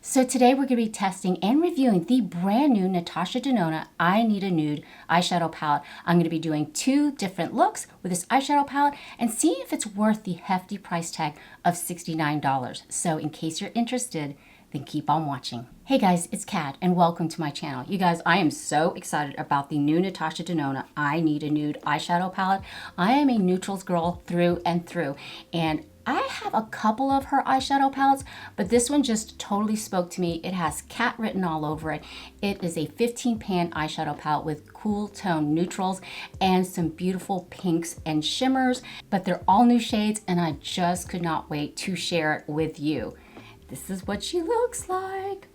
So today we're going to be testing and reviewing the brand new Natasha Denona I Need a Nude eyeshadow palette. I'm going to be doing 2 different looks with this eyeshadow palette and seeing if it's worth the hefty price tag of $69. So in case you're interested, then keep on watching. Hey guys, it's Kat and welcome to my channel. You guys, I am so excited about the new Natasha Denona I Need a Nude eyeshadow palette. I am a neutrals girl through and through, and I have a couple of her eyeshadow palettes, but this one just totally spoke to me. It has cat written all over it. It is a 15 pan eyeshadow palette with cool tone neutrals and some beautiful pinks and shimmers, but they're all new shades and I just could not wait to share it with you. This is what she looks like.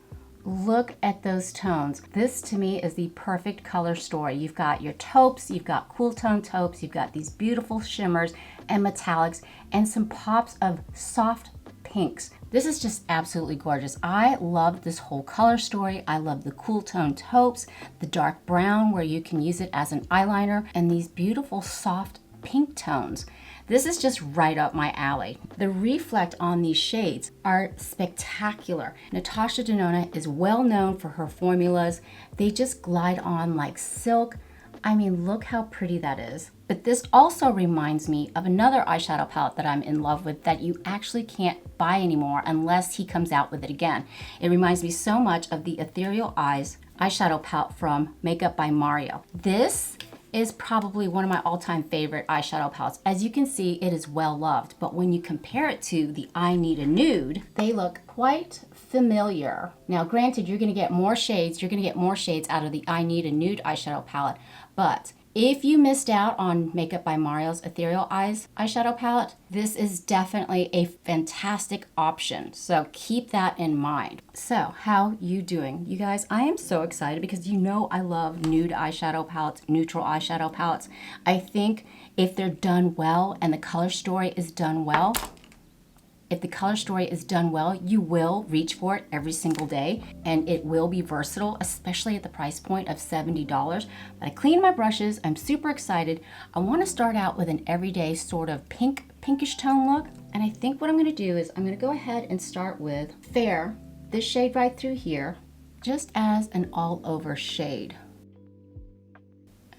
Look at those tones. This to me is the perfect color story. You've got your taupes, you've got cool tone taupes, you've got these beautiful shimmers and metallics and some pops of soft pinks. This is just absolutely gorgeous. I love this whole color story. I love the cool tone taupes, the dark brown where you can use it as an eyeliner, and these beautiful soft pink tones. This is just right up my alley. The reflect on these shades are spectacular. Natasha Denona is well known for her formulas. They just glide on like silk. I mean, look how pretty that is. But this also reminds me of another eyeshadow palette that I'm in love with that you actually can't buy anymore unless he comes out with it again. It reminds me so much of the Ethereal Eyes eyeshadow palette from Makeup by Mario. This is probably one of my all-time favorite eyeshadow palettes. As you can see, it is well loved, but when you compare it to the I Need a Nude, they look quite familiar. Now, granted, you're gonna get more shades, out of the I Need a Nude eyeshadow palette, but if you missed out on Makeup by Mario's Ethereal Eyes eyeshadow palette, this is definitely a fantastic option. So keep that in mind. So how you doing? You guys, I am so excited because you know I love nude eyeshadow palettes, neutral eyeshadow palettes. I think if they're done well and the color story is done well, you will reach for it every single day and it will be versatile, especially at the price point of $70. But I cleaned my brushes, I'm super excited. I wanna start out with an everyday sort of pinkish tone look. And I think what I'm gonna do is I'm gonna go ahead and start with Fair, this shade right through here, just as an all over shade.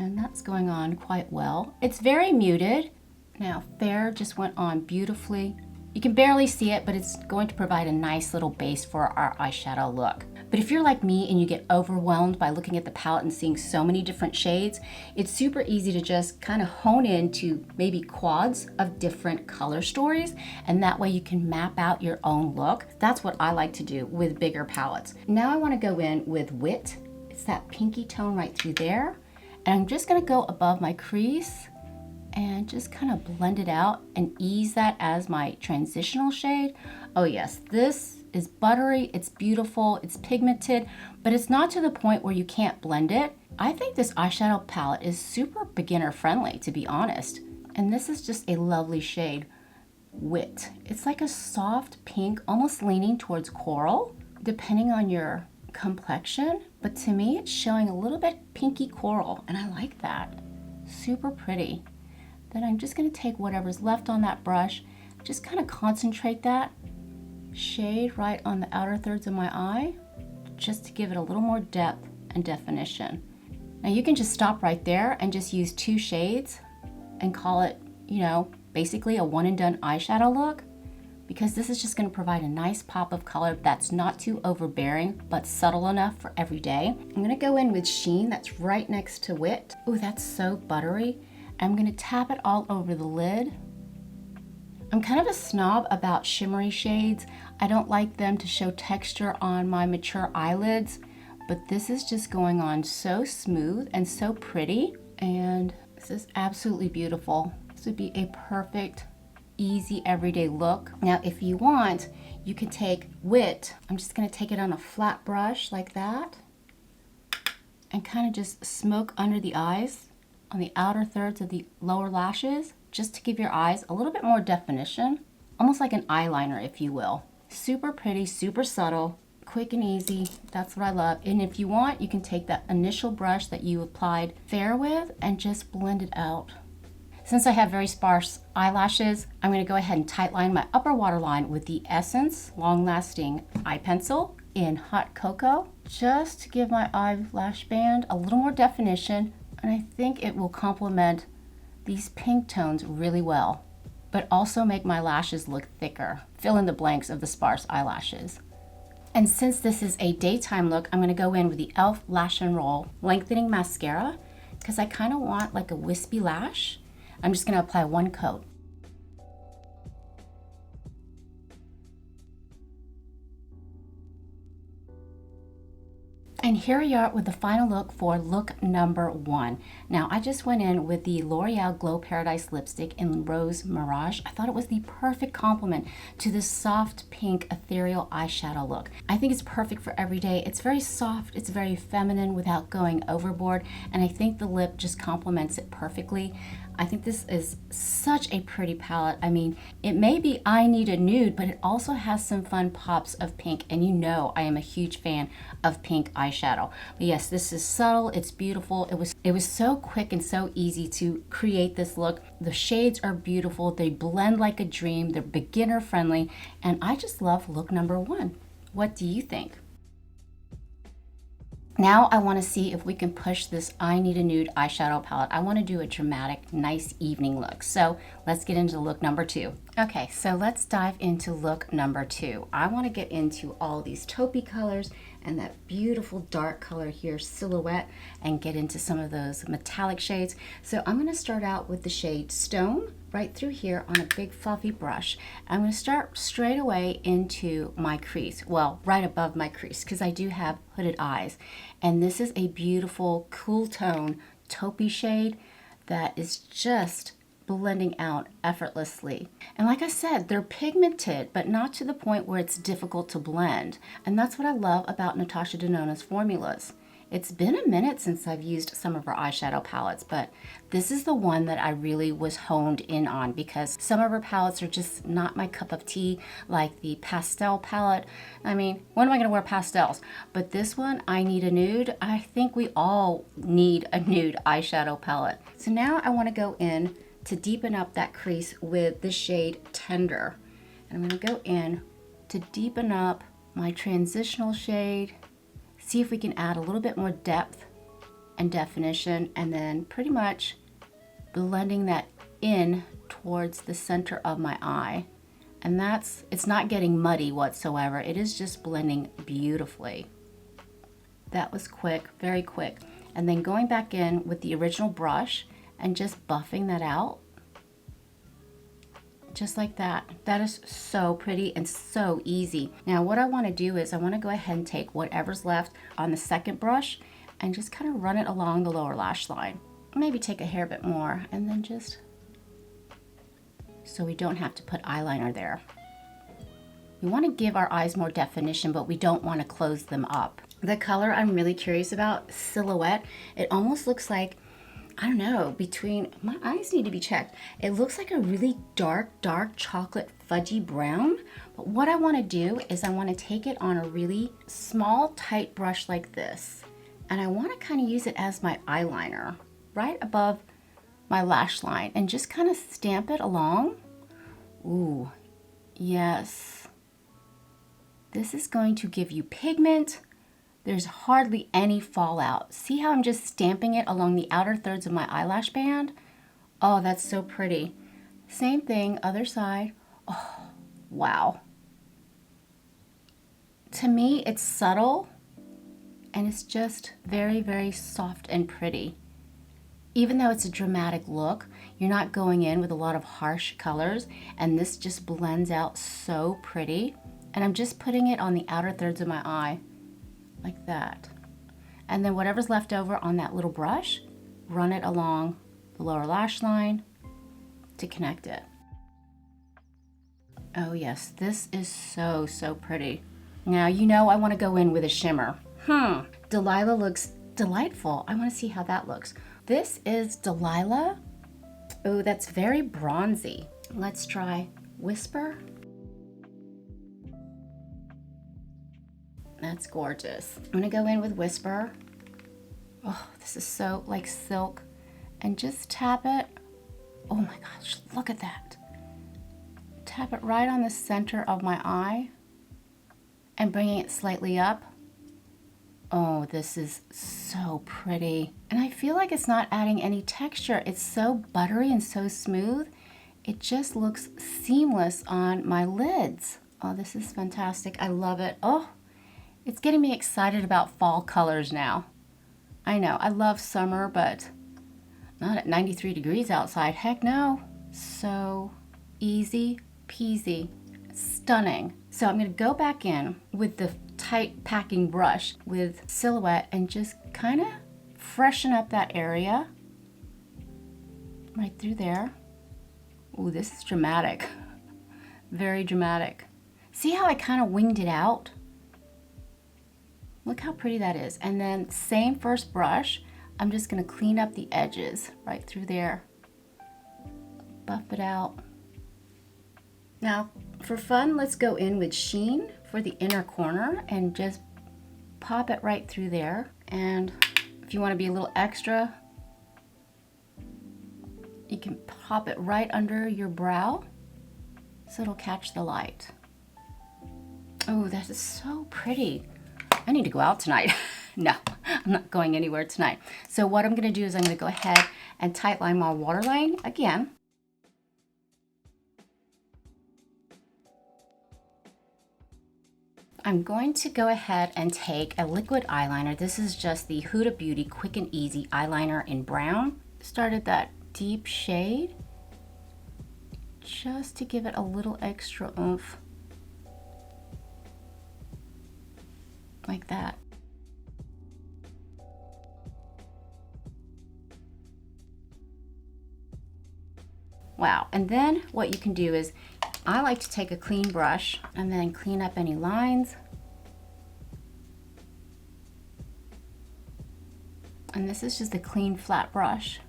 And that's going on quite well. It's very muted. Now Fair just went on beautifully. You can barely see it, but it's going to provide a nice little base for our eyeshadow look. But if you're like me and you get overwhelmed by looking at the palette and seeing so many different shades, it's super easy to just kind of hone in to maybe quads of different color stories, and that way you can map out your own look. That's what I like to do with bigger palettes. Now I want to go in with Wit. It's that pinky tone right through there. And I'm just going to go above my crease and just kind of blend it out and ease that as my transitional shade. Oh yes, this is buttery, it's beautiful, it's pigmented, but it's not to the point where you can't blend it. I think this eyeshadow palette is super beginner friendly, to be honest. And this is just a lovely shade, Wit. It's like a soft pink, almost leaning towards coral, depending on your complexion. But to me, it's showing a little bit pinky coral, and I like that. Super pretty. Then I'm just gonna take whatever's left on that brush, just kind of concentrate that shade right on the outer thirds of my eye, just to give it a little more depth and definition. Now you can just stop right there and just use 2 shades and call it, you know, basically a one and done eyeshadow look, because this is just gonna provide a nice pop of color that's not too overbearing, but subtle enough for every day. I'm gonna go in with Sheen, that's right next to Wit. Ooh, that's so buttery. I'm gonna tap it all over the lid. I'm kind of a snob about shimmery shades. I don't like them to show texture on my mature eyelids, but this is just going on so smooth and so pretty. And this is absolutely beautiful. This would be a perfect, easy, everyday look. Now, if you want, you can take Wit. I'm just gonna take it on a flat brush like that and kind of just smoke under the eyes, on the outer thirds of the lower lashes, just to give your eyes a little bit more definition, almost like an eyeliner, if you will. Super pretty, super subtle, quick and easy. That's what I love. And if you want, you can take that initial brush that you applied Fair with and just blend it out. Since I have very sparse eyelashes, I'm going to go ahead and tightline my upper waterline with the Essence Long Lasting Eye Pencil. in Hot Cocoa, just to give my eyelash band a little more definition, and I think it will complement these pink tones really well, but also make my lashes look thicker, fill in the blanks of the sparse eyelashes. And since this is a daytime look, I'm gonna go in with the e.l.f. Lash and Roll Lengthening Mascara, because I kind of want like a wispy lash. I'm just gonna apply one coat. And here we are with the final look for look number 1. Now, I just went in with the L'Oreal Glow Paradise lipstick in Rose Mirage. I thought it was the perfect complement to this soft pink ethereal eyeshadow look. I think it's perfect for every day. It's very soft, it's very feminine without going overboard, and I think the lip just complements it perfectly. I think this is such a pretty palette. I mean, it may be I need a nude, but it also has some fun pops of pink, and you know I am a huge fan of pink eyeshadow. But yes, this is subtle, it's beautiful. It was so quick and so easy to create this look. The shades are beautiful, they blend like a dream, they're beginner friendly, and I just love look number 1. What do you think? Now I want to see if we can push this I Need a Nude eyeshadow palette. I want to do a dramatic, nice evening look. So let's get into look number 2. Okay, so let's dive into look number 2. I want to get into all these taupey colors and that beautiful dark color here, Silhouette, and get into some of those metallic shades. So I'm going to start out with the shade Stone right through here on a big fluffy brush. I'm going to start straight away into my crease, well, right above my crease, because I do have hooded eyes. And this is a beautiful cool tone taupey shade that is just blending out effortlessly. And like I said, they're pigmented, but not to the point where it's difficult to blend. And that's what I love about Natasha Denona's formulas. It's been a minute since I've used some of her eyeshadow palettes, but this is the one that I really was honed in on, because some of her palettes are just not my cup of tea, like the pastel palette. I mean, when am I gonna wear pastels? But this one, I Need a Nude, I think we all need a nude eyeshadow palette. So now I wanna go in to deepen up that crease with the shade Tender. And I'm gonna go in to deepen up my transitional shade, see if we can add a little bit more depth and definition, and then pretty much blending that in towards the center of my eye. And it's not getting muddy whatsoever. It is just blending beautifully. That was quick, very quick. And then going back in with the original brush and just buffing that out. Just like that. That is so pretty and so easy. Now what I want to do is I want to go ahead and take whatever's left on the second brush and just kind of run it along the lower lash line. Maybe take a hair bit more, and then just so we don't have to put eyeliner there. We want to give our eyes more definition, but we don't want to close them up. The color I'm really curious about, Silhouette, it almost looks like, I don't know, my eyes need to be checked. It looks like a really dark chocolate fudgy brown. But what I want to do is I want to take it on a really small, tight brush like this. And I want to kind of use it as my eyeliner right above my lash line and just kind of stamp it along. Ooh, yes. This is going to give you pigment. There's hardly any fallout. See how I'm just stamping it along the outer thirds of my eyelash band? Oh, that's so pretty. Same thing, other side. Oh, wow. To me, it's subtle, and it's just very, very soft and pretty. Even though it's a dramatic look, you're not going in with a lot of harsh colors, and this just blends out so pretty. And I'm just putting it on the outer thirds of my eye. Like that. And then whatever's left over on that little brush, run it along the lower lash line to connect it. Oh yes, this is so, so pretty. Now you know I want to go in with a shimmer. Delilah looks delightful. I want to see how that looks. This is Delilah. Oh, that's very bronzy. Let's try Whisper. That's gorgeous. I'm gonna go in with Whisper. Oh, this is so like silk. And just tap it. Oh my gosh, look at that. Tap it right on the center of my eye. and bringing it slightly up. Oh, this is so pretty. And I feel like it's not adding any texture. It's so buttery and so smooth. It just looks seamless on my lids. Oh, this is fantastic. I love it. Oh, it's getting me excited about fall colors now. I know, I love summer, but not at 93 degrees outside. Heck no. So easy peasy. Stunning. So I'm going to go back in with the tight packing brush with Silhouette and just kind of freshen up that area right through there. Ooh, this is dramatic. Very dramatic. See how I kind of winged it out? Look how pretty that is. And then same first brush, I'm just going to clean up the edges right through there. Buff it out. Now, for fun, let's go in with Sheen for the inner corner and just pop it right through there. And if you want to be a little extra, you can pop it right under your brow so it'll catch the light. Oh, that is so pretty. I need to go out tonight. No, I'm not going anywhere tonight. So what I'm going to do is I'm going to go ahead and tightline my waterline again. I'm going to go ahead and take a liquid eyeliner. This is just the Huda Beauty Quick and Easy eyeliner in brown. Started that deep shade just to give it a little extra oomph. Like that. Wow, and then what you can do is, I like to take a clean brush and then clean up any lines. And this is just a clean flat brush.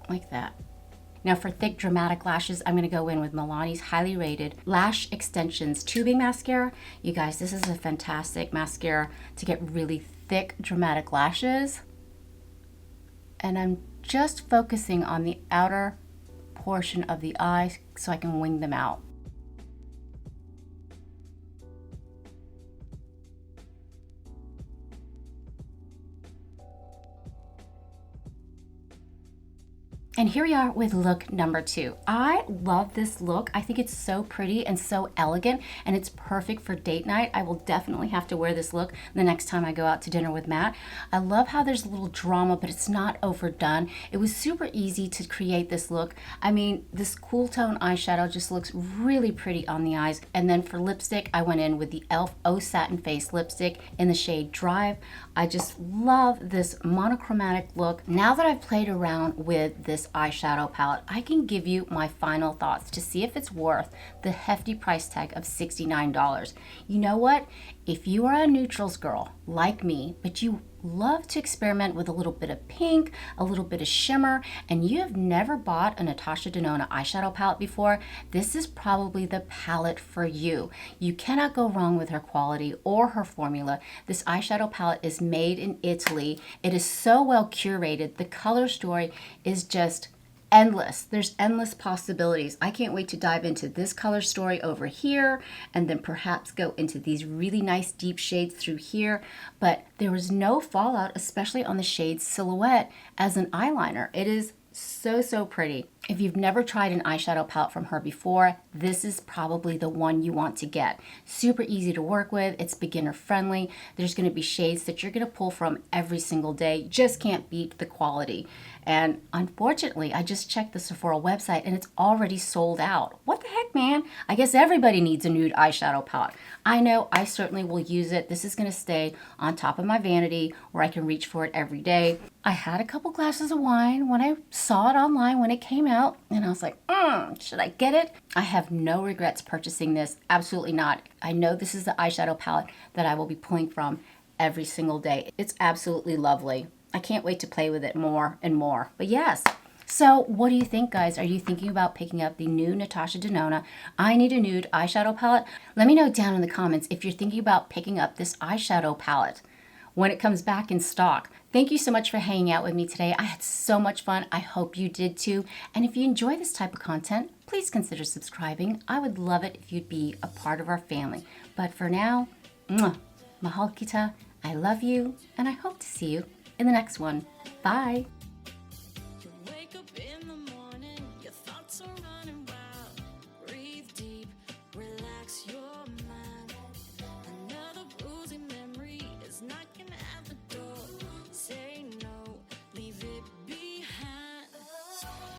Like that. Now for thick dramatic lashes, I'm going to go in with Milani's highly rated Lash Extensions Tubing Mascara. You guys, this is a fantastic mascara to get really thick dramatic lashes. And I'm just focusing on the outer portion of the eye so I can wing them out. And here we are with look number 2. I love this look. I think it's so pretty and so elegant, and it's perfect for date night. I will definitely have to wear this look the next time I go out to dinner with Matt. I love how there's a little drama, but it's not overdone. It was super easy to create this look. I mean, this cool tone eyeshadow just looks really pretty on the eyes. And then for lipstick, I went in with the e.l.f. Oh Satin Face lipstick in the shade Drive. I just love this monochromatic look. Now that I've played around with this eyeshadow palette, I can give you my final thoughts to see if it's worth the hefty price tag of $69. You know what? If you are a neutrals girl like me, but you love to experiment with a little bit of pink, a little bit of shimmer, and you have never bought a Natasha Denona eyeshadow palette before, this is probably the palette for you. You cannot go wrong with her quality or her formula. This eyeshadow palette is made in Italy. It is so well curated. The color story is just endless. There's endless possibilities. I can't wait to dive into this color story over here and then perhaps go into these really nice deep shades through here. But there was no fallout, especially on the shade Silhouette as an eyeliner. It is so pretty. If you've never tried an eyeshadow palette from her before, this is probably the one you want to get. Super easy to work with. It's beginner friendly. There's going to be shades that you're going to pull from every single day. You just can't beat the quality. And unfortunately, I just checked the Sephora website and it's already sold out. What the heck, man? I guess everybody needs a nude eyeshadow palette. I know, I certainly will use it. This is going to stay on top of my vanity where I can reach for it every day. I had a couple glasses of wine when I saw it online when it came out, and I was like, should I get it? I have no regrets purchasing this. Absolutely not. I know this is the eyeshadow palette that I will be pulling from every single day. It's absolutely lovely. I can't wait to play with it more and more. But yes. So what do you think, guys? Are you thinking about picking up the new Natasha Denona I Need a Nude eyeshadow palette? Let me know down in the comments if you're thinking about picking up this eyeshadow palette. when it comes back in stock. Thank you so much for hanging out with me today. I had so much fun. I hope you did too. And if you enjoy this type of content, please consider subscribing. I would love it if you'd be a part of our family. But for now, mahal kita, I love you, and I hope to see you in the next one. Bye.